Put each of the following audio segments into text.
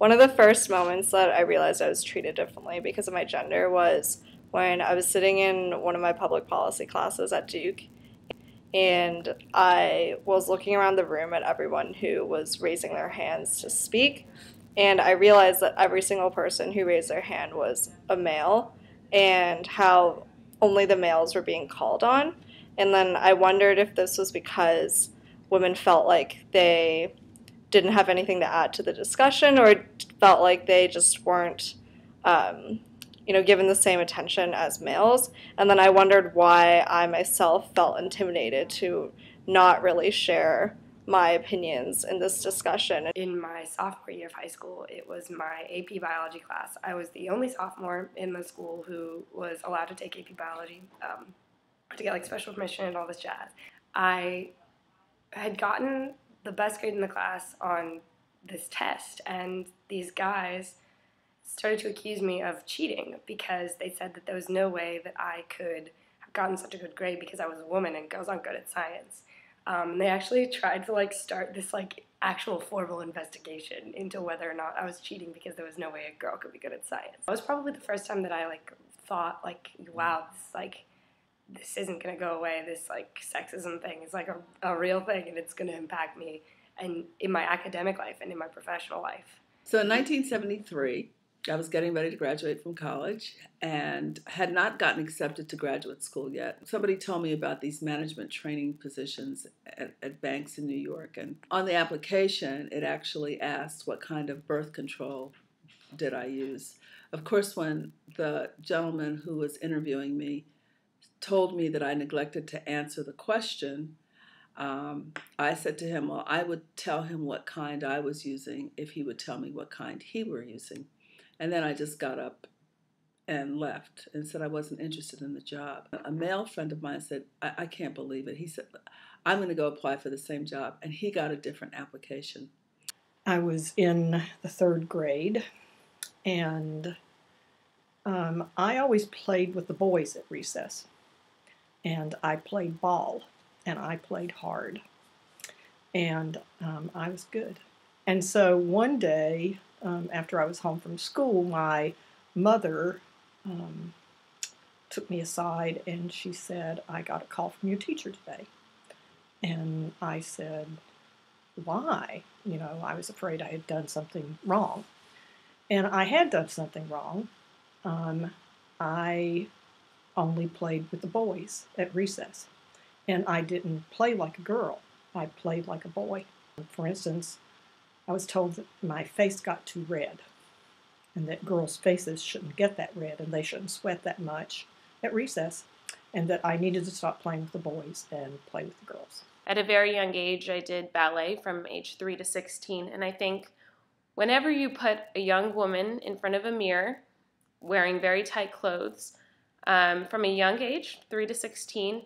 One of the first moments that I realized I was treated differently because of my gender was when I was sitting in one of my public policy classes at Duke, and I was looking around the room at everyone who was raising their hands to speak, and I realized that every single person who raised their hand was a male, and how only the males were being called on. And then I wondered if this was because women felt like they didn't have anything to add to the discussion, or felt like they just weren't, um, given the same attention as males. And then I wondered why I myself felt intimidated to not really share my opinions in this discussion. In my sophomore year of high school, it was my AP biology class. I was the only sophomore in the school who was allowed to take AP biology, to get like special permission and all this jazz. I had gotten the best grade in the class on this test, and these guys started to accuse me of cheating because they said that there was no way that I could have gotten such a good grade because I was a woman and girls aren't good at science. They actually tried to start this actual formal investigation into whether or not I was cheating because there was no way a girl could be good at science. That was probably the first time that I thought wow, this isn't gonna go away. This sexism thing is a real thing, and it's gonna impact me and in my academic life and in my professional life. So in 1973, I was getting ready to graduate from college and had not gotten accepted to graduate school yet. Somebody told me about these management training positions at banks in New York. And on the application, it actually asked what kind of birth control did I use. Of course, when the gentleman who was interviewing me told me that I neglected to answer the question, I said to him, well, I would tell him what kind I was using if he would tell me what kind he were using. And then I just got up and left and said I wasn't interested in the job. A male friend of mine said, I can't believe it. He said, I'm going to go apply for the same job. And he got a different application. I was in the third grade, and I always played with the boys at recess. And I played ball, and I played hard. And I was good. And so one day, after I was home from school, my mother took me aside and she said, I got a call from your teacher today. And I said, why? I was afraid I had done something wrong. And I had done something wrong. I only played with the boys at recess. And I didn't play like a girl. I played like a boy. For instance, I was told that my face got too red and that girls' faces shouldn't get that red and they shouldn't sweat that much at recess, and that I needed to stop playing with the boys and play with the girls. At a very young age, I did ballet from age 3 to 16, and I think whenever you put a young woman in front of a mirror wearing very tight clothes, from a young age, 3 to 16,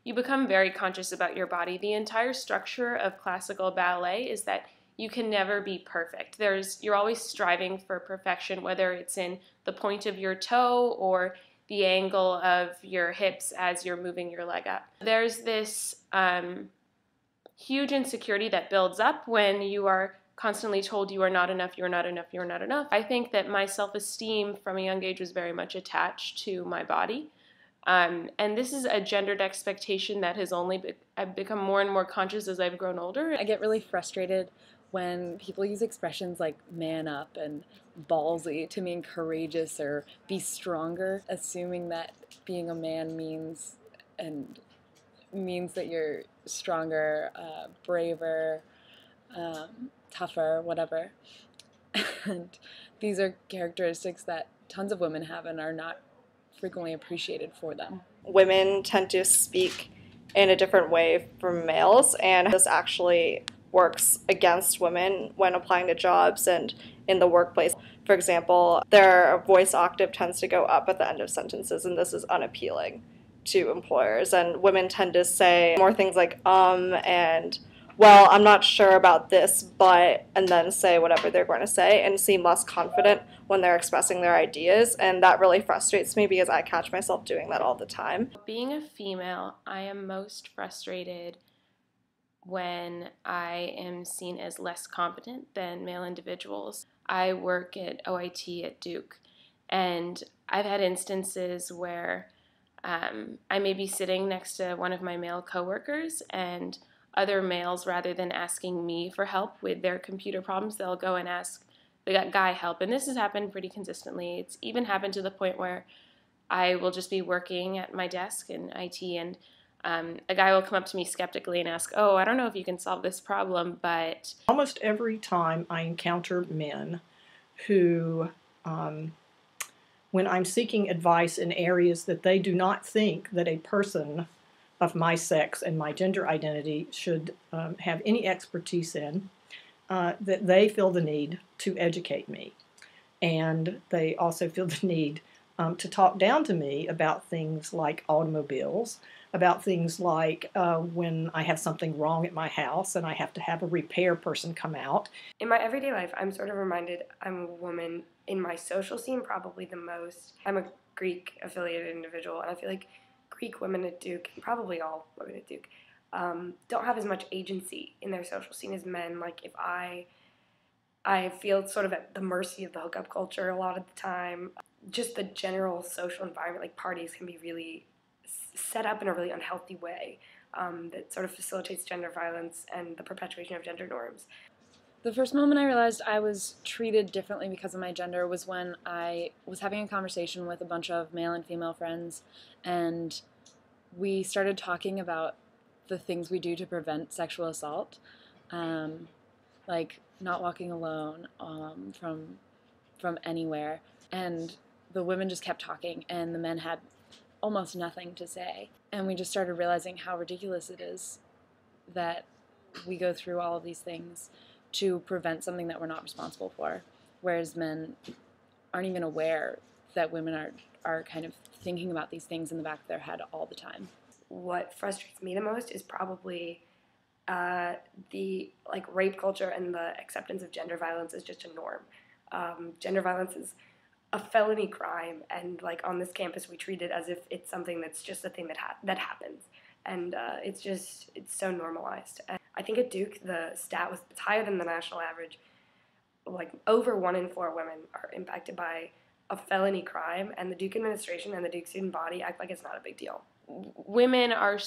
you become very conscious about your body. The entire structure of classical ballet is that you can never be perfect. You're always striving for perfection, whether it's in the point of your toe or the angle of your hips as you're moving your leg up. There's this huge insecurity that builds up when you are constantly told you are not enough, you're not enough, you're not enough. I think that my self-esteem from a young age was very much attached to my body. And this is a gendered expectation that has I've become more and more conscious as I've grown older. I get really frustrated when people use expressions like man up and ballsy to mean courageous or be stronger, assuming that being a man means that you're stronger, braver, tougher, whatever. And these are characteristics that tons of women have and are not frequently appreciated for them. Women tend to speak in a different way from males, and this actually works against women when applying to jobs and in the workplace. For example, their voice octave tends to go up at the end of sentences, and this is unappealing to employers. And women tend to say more things like and well, I'm not sure about this, but, and then say whatever they're going to say and seem less confident when they're expressing their ideas. And that really frustrates me because I catch myself doing that all the time. Being a female, I am most frustrated when I am seen as less competent than male individuals. I work at OIT at Duke, and I've had instances where I may be sitting next to one of my male coworkers, and other males, rather than asking me for help with their computer problems, they'll go and ask the guy help. And this has happened pretty consistently. It's even happened to the point where I will just be working at my desk in IT, and a guy will come up to me skeptically and ask, "Oh, I don't know if you can solve this problem, but..." Almost every time I encounter men who, when I'm seeking advice in areas that they do not think that a person of my sex and my gender identity should have any expertise in, that they feel the need to educate me. And they also feel the need to talk down to me about things like automobiles, about things like when I have something wrong at my house and I have to have a repair person come out. In my everyday life, I'm sort of reminded I'm a woman. In my social scene, probably the most. I'm a Greek-affiliated individual, and I feel like Greek women at Duke, and probably all women at Duke, don't have as much agency in their social scene as men. Like, if I feel sort of at the mercy of the hookup culture a lot of the time. Just the general social environment, like parties, can be really set up in a really unhealthy way that sort of facilitates gender violence and the perpetuation of gender norms. The first moment I realized I was treated differently because of my gender was when I was having a conversation with a bunch of male and female friends, and we started talking about the things we do to prevent sexual assault, like not walking alone from anywhere. And the women just kept talking, and the men had almost nothing to say. And we just started realizing how ridiculous it is that we go through all of these things to prevent something that we're not responsible for, whereas men aren't even aware that women are kind of thinking about these things in the back of their head all the time. What frustrates me the most is probably the rape culture and the acceptance of gender violence is just a norm. Gender violence is a felony crime, and on this campus we treat it as if it's something that's just a thing that happens, and it's so normalized. And I think at Duke the stat was higher than the national average. Over 1 in 4 women are impacted by a felony crime, and the Duke administration and the Duke student body act like it's not a big deal. Women are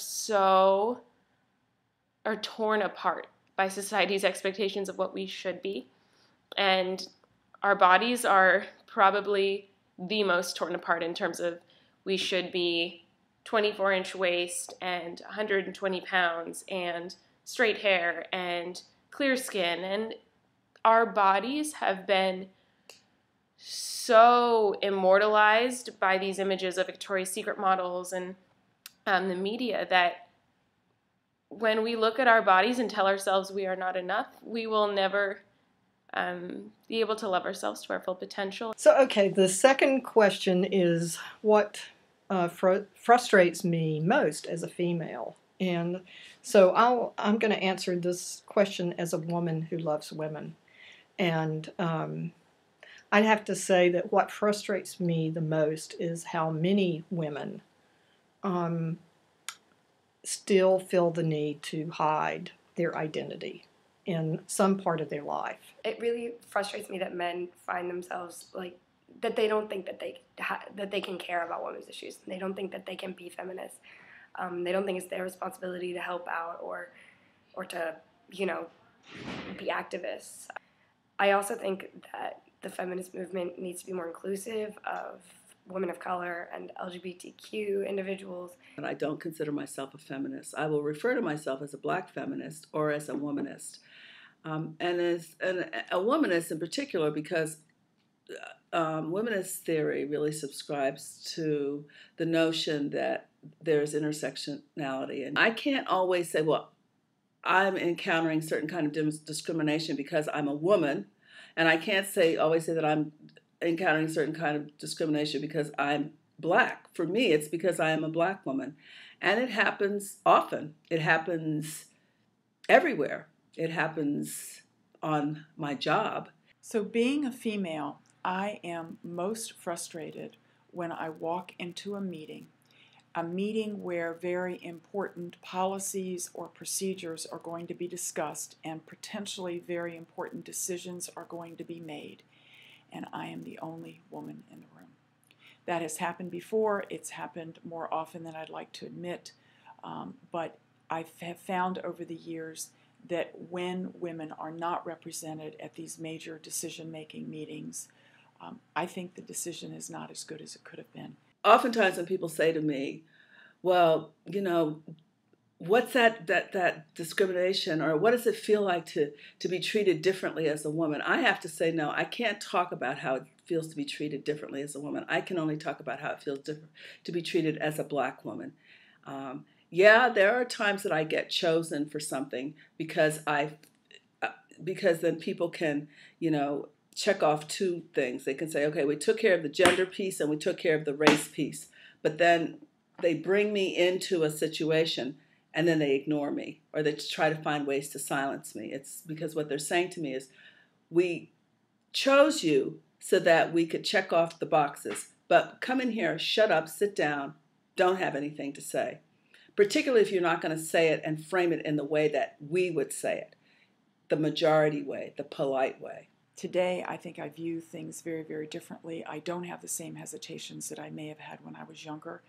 torn apart by society's expectations of what we should be, and our bodies are probably the most torn apart in terms of we should be 24-inch waist and 120 pounds and straight hair and clear skin, and our bodies have been so immortalized by these images of Victoria's Secret models and the media that when we look at our bodies and tell ourselves we are not enough, we will never be able to love ourselves to our full potential. So, okay, the second question is what frustrates me most as a female. And so I'm going to answer this question as a woman who loves women. And I'd have to say that what frustrates me the most is how many women still feel the need to hide their identity in some part of their life. It really frustrates me that men find themselves that they don't think that they can care about women's issues. They don't think that they can be feminists. They don't think it's their responsibility to help out or to be activists. I also think that the feminist movement needs to be more inclusive of women of color and LGBTQ individuals. And I don't consider myself a feminist. I will refer to myself as a black feminist or as a womanist. And as a womanist in particular, because womanist theory really subscribes to the notion that there's intersectionality. And I can't always say, well, I'm encountering certain kind of discrimination because I'm a woman, and I can't always say that I'm encountering certain kind of discrimination because I'm black. For me, it's because I am a black woman. And it happens often. It happens everywhere. It happens on my job. So being a female, I am most frustrated when I walk into a meeting a meeting where very important policies or procedures are going to be discussed and potentially very important decisions are going to be made. And I am the only woman in the room. That has happened before. It's happened more often than I'd like to admit. But I have found over the years that when women are not represented at these major decision-making meetings, I think the decision is not as good as it could have been. Oftentimes when people say to me, well, what's that discrimination, or what does it feel like to be treated differently as a woman? I have to say, no, I can't talk about how it feels to be treated differently as a woman. I can only talk about how it feels different to be treated as a black woman. Yeah, there are times that I get chosen for something because then people can, check off two things. They can say, okay, we took care of the gender piece and we took care of the race piece. But then they bring me into a situation and then they ignore me, or they try to find ways to silence me. It's because what they're saying to me is, we chose you so that we could check off the boxes, but come in here, shut up, sit down, don't have anything to say. Particularly if you're not going to say it and frame it in the way that we would say it, the majority way, the polite way. Today, I think I view things very, very differently. I don't have the same hesitations that I may have had when I was younger,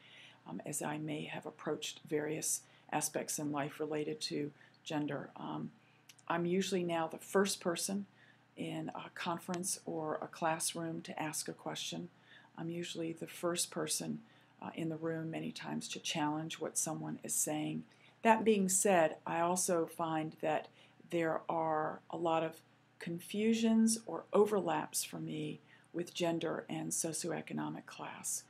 as I may have approached various aspects in life related to gender. I'm usually now the first person in a conference or a classroom to ask a question. I'm usually the first person in the room many times to challenge what someone is saying. That being said, I also find that there are a lot of confusions or overlaps for me with gender and socioeconomic class.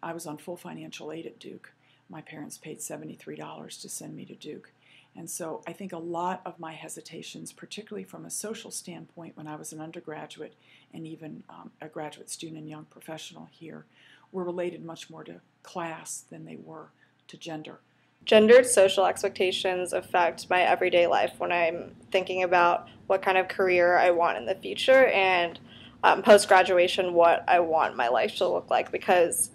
I was on full financial aid at Duke. My parents paid $73 to send me to Duke. And so I think a lot of my hesitations, particularly from a social standpoint when I was an undergraduate and even a graduate student and young professional here, were related much more to class than they were to gender. Gendered social expectations affect my everyday life when I'm thinking about what kind of career I want in the future and post-graduation what I want my life to look like, because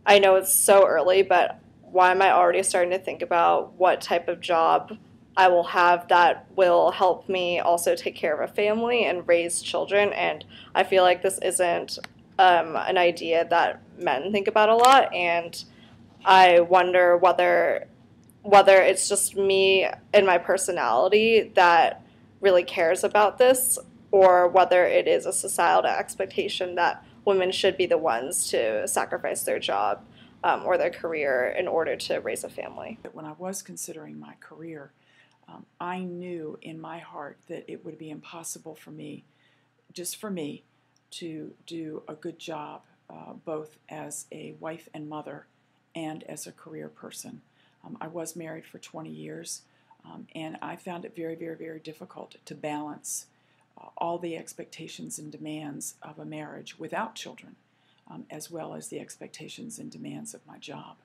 I know it's so early, but why am I already starting to think about what type of job I will have that will help me also take care of a family and raise children? And I feel like this isn't an idea that men think about a lot, and I wonder whether it's just me and my personality that really cares about this, or whether it is a societal expectation that women should be the ones to sacrifice their job or their career in order to raise a family. When I was considering my career, I knew in my heart that it would be impossible for me, just for me, to do a good job both as a wife and mother and as a career person. I was married for 20 years, and I found it very, very, very difficult to balance all the expectations and demands of a marriage without children, as well as the expectations and demands of my job.